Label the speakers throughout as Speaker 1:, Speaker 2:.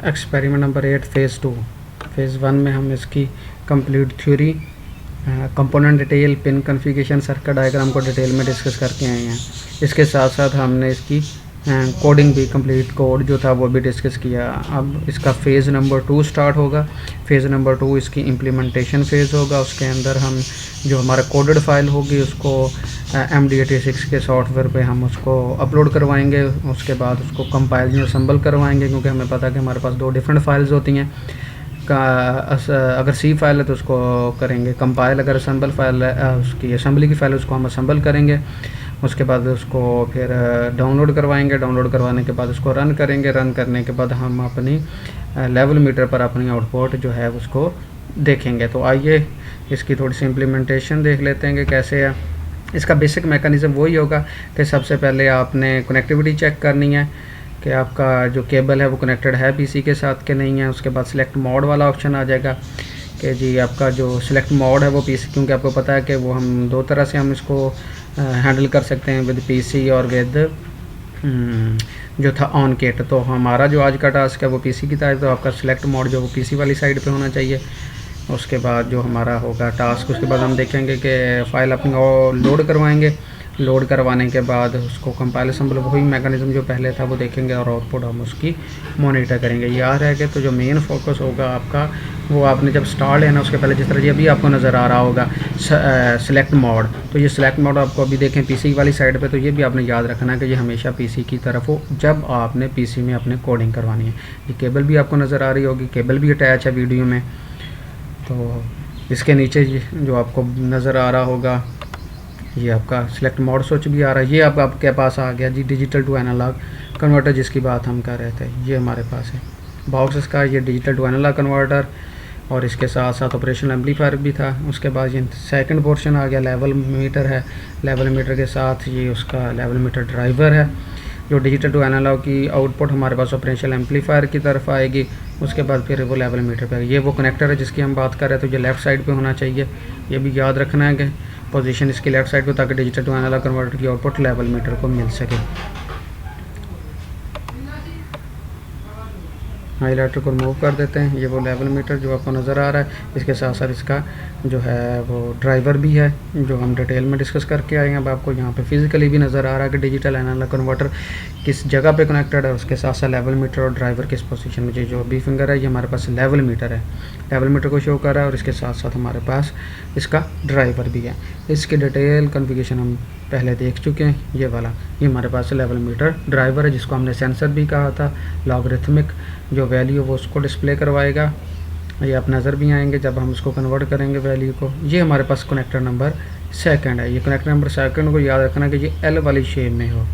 Speaker 1: Experiment number 8 phase 2। Phase 1 में हम इसकी complete theory, component detail, pin configuration, circuit diagram को डिटेल में डिस्कस करके आए हैं। इसके साथ साथ हमने इसकी कोडिंग भी, कंप्लीट कोड जो था वो भी डिस्कस किया। अब इसका फ़ेज़ नंबर 2 स्टार्ट होगा। फ़ेज़ नंबर 2 इसकी इम्प्लीमेंटेशन फ़ेज़ होगा। उसके अंदर हम जो हमारा कोडेड फाइल होगी उसको MD86 के सॉफ्टवेयर पे हम उसको अपलोड करवाएंगे। उसके बाद उसको कंपाइल या असम्बल करवाएंगे, क्योंकि हमें पता है कि हमारे पास 2 डिफरेंट फाइल्स होती हैं। अगर सी फाइल है तो उसको करेंगे कंपाइल, अगर असम्बल फाइल है, उसकी असम्बली की फ़ाइल है, उसको हम असम्बल करेंगे। उसके बाद उसको फिर डाउनलोड करवाएंगे। डाउनलोड करवाने के बाद उसको रन करेंगे। रन करने के बाद हम अपनी लेवल मीटर पर अपनी आउटपुट जो है उसको देखेंगे। तो आइए इसकी थोड़ी सी इम्प्लीमेंटेशन देख लेते हैं कि कैसे है। इसका बेसिक मैकेनिज़्म वही होगा कि सबसे पहले आपने कनेक्टिविटी चेक करनी है कि आपका जो केबल है वो कनेक्टेड है पीसी के साथ कि नहीं है। उसके बाद सिलेक्ट मोड वाला ऑप्शन आ जाएगा कि जी आपका जो सिलेक्ट मोड है वो पीसी, क्योंकि आपको पता है कि वो हम 2 तरह से हम इसको हैंडल कर सकते हैं, विद पीसी और विद जो था ऑन किट। तो हमारा जो आज का टास्क है वो पीसी की तरफ, तो आपका सिलेक्ट मोड जो वो पीसी वाली साइड पे होना चाहिए। उसके बाद जो हमारा होगा टास्क, उसके बाद हम देखेंगे कि फ़ाइल अपनी और लोड करवाएंगे। लोड करवाने के बाद उसको कंपाइल असम्बल, वही मैकेनिज़्म जो पहले था वो देखेंगे और आउटपुट हम उसकी मॉनिटर करेंगे। याद है कि तो जो मेन फोकस होगा आपका वो आपने जब स्टार्ट लेना उसके पहले, जिस तरह ये भी आपको नज़र आ रहा होगा सेलेक्ट मोड, तो ये सेलेक्ट मोड आपको अभी देखें पीसी वाली साइड पे, तो ये भी आपने याद रखना है कि ये हमेशा पीसी की तरफ हो जब आपने पीसी में अपने कोडिंग करवानी है। ये केबल भी आपको नज़र आ रही होगी, केबल भी अटैच है वीडियो में। तो इसके नीचे जो आपको नज़र आ रहा होगा ये आपका सिलेक्ट मोड स्विच भी आ रहा है। ये अब आपके पास आ गया जी डिजिटल टू एनालॉग कन्वर्टर, जिसकी बात हम कर रहे थे। ये हमारे पास है बॉक्स इसका, ये डिजिटल टू एनालॉग कन्वर्टर, और इसके साथ साथ ऑपरेशनल एम्पलीफायर भी था। उसके बाद ये सेकंड पोर्शन आ गया, लेवल मीटर है। लेवल मीटर के साथ ये उसका लेवल मीटर ड्राइवर है। जो डिजिटल टू एनालॉग की आउटपुट हमारे पास ऑपरेशनल एम्पलीफायर की तरफ आएगी। उसके बाद फिर वो लेवल मीटर पे, ये वो कनेक्टर है जिसकी हम बात कर रहे थे, तो ये लेफ़्ट साइड पे होना चाहिए। ये भी याद रखना है कि पोजीशन इसकी लेफ़्ट साइड पे, ताकि डिजिटल टू एनालॉग कन्वर्टर की आउटपुट लेवल मीटर को मिल सके। हाईलाइटर को रिमूव कर देते हैं। ये वो लेवल मीटर जो आपको नज़र आ रहा है, इसके साथ साथ इसका जो है वो ड्राइवर भी है जो हम डिटेल में डिस्कस करके आए हैं। अब आपको यहाँ पे फिजिकली भी नज़र आ रहा है कि डिजिटल एनालॉग कन्वर्टर किस जगह पे कनेक्टेड है। उसके साथ साथ लेवल मीटर और ड्राइवर किस पोजीशन में। जो बी फिंगर है ये हमारे पास लेवल मीटर है, लेवल मीटर को शो कर रहा है, और इसके साथ साथ हमारे पास इसका ड्राइवर भी है। इसकी डिटेल कन्फिगरेशन हम पहले देख चुके हैं। ये वाला ये हमारे पास लेवल मीटर ड्राइवर है, जिसको हमने सेंसर भी कहा था। लॉगरिथमिक जो वैल्यू वो उसको डिस्प्ले करवाएगा। ये आप नज़र भी आएंगे जब हम उसको कन्वर्ट करेंगे वैल्यू को। ये हमारे पास कनेक्टर नंबर सेकंड है। ये कनेक्टर नंबर सेकंड को याद रखना कि ये एल वाली शेप में हो,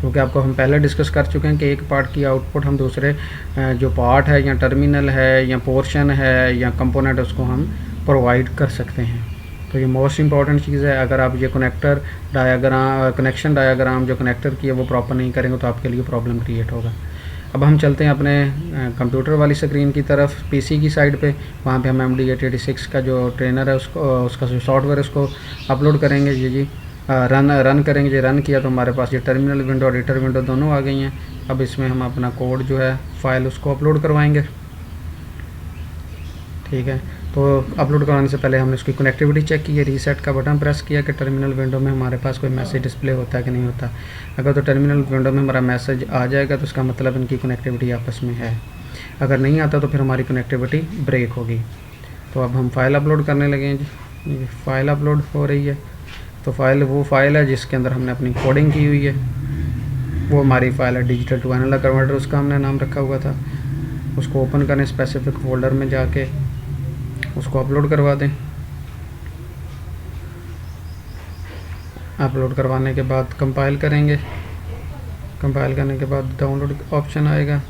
Speaker 1: क्योंकि आपको हम पहले डिस्कस कर चुके हैं कि एक पार्ट की आउटपुट हम दूसरे जो पार्ट है या टर्मिनल है या पोर्शन है या कंपोनेंट, उसको हम प्रोवाइड कर सकते हैं। तो ये मोस्ट इंपॉर्टेंट चीज़ है। अगर आप ये कनेक्शन डायग्राम जो कनेक्टर की है वो प्रॉपर नहीं करेंगे तो आपके लिए प्रॉब्लम क्रिएट होगा। अब हम चलते हैं अपने कंप्यूटर वाली स्क्रीन की तरफ, पीसी की साइड पे। वहाँ पे हम MD86 का जो ट्रेनर है उसका जो सॉफ्टवेयर है उसको अपलोड करेंगे। ये रन करेंगे। ये रन किया तो हमारे पास ये टर्मिनल विंडो और एडिटर विंडो दोनों आ गई हैं। अब इसमें हम अपना कोड जो है फाइल उसको अपलोड करवाएंगे। ठीक है, तो अपलोड करवाने से पहले हमने उसकी कनेक्टिविटी चेक की है। रीसेट का बटन प्रेस किया कि टर्मिनल विंडो में हमारे पास कोई मैसेज डिस्प्ले होता है कि नहीं होता। अगर तो टर्मिनल विंडो में हमारा मैसेज आ जाएगा तो उसका मतलब इनकी कनेक्टिविटी आपस में है। अगर नहीं आता तो फिर हमारी कनेक्टिविटी ब्रेक होगी। तो अब हम फाइल अपलोड करने लगे हैं जी। ये फाइल अपलोड हो रही है। तो फाइल वो फाइल है जिसके अंदर हमने अपनी कोडिंग की हुई है, वो हमारी फाइल है डिजिटल टू एनालॉग कन्वर्टर, उसका हमने नाम रखा हुआ था। उसको ओपन करें, स्पेसिफिक फोल्डर में जाके उसको अपलोड करवा दें। अपलोड करवाने के बाद कंपाइल करेंगे। कंपाइल करने के बाद डाउनलोड ऑप्शन आएगा।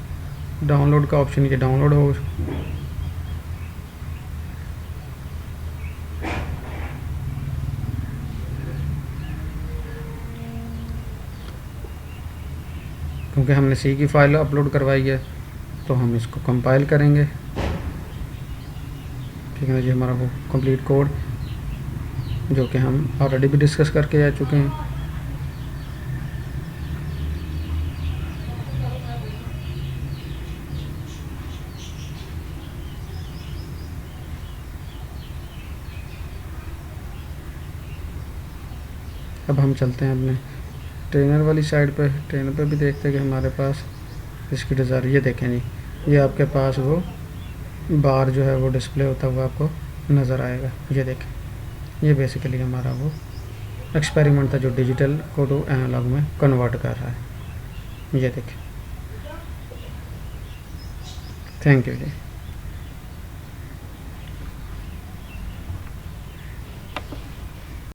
Speaker 1: डाउनलोड का ऑप्शन ये डाउनलोड हो, क्योंकि हमने सी की फाइल अपलोड करवाई है तो हम इसको कंपाइल करेंगे। ठीक है ना जी, हमारा वो कंप्लीट कोड जो कि हम ऑलरेडी भी डिस्कस करके आ चुके हैं। अब हम चलते हैं अपने ट्रेनर वाली साइड पे। ट्रेनर पे भी देखते हैं कि हमारे पास इसकी डिज़ायर, ये देखें जी, ये आपके पास वो बार जो है वो डिस्प्ले होता हुआ आपको नज़र आएगा। ये देखें, ये बेसिकली हमारा वो एक्सपेरिमेंट था जो डिजिटल को टू एनालॉग में कन्वर्ट कर रहा है। ये देखें। Thank you ji.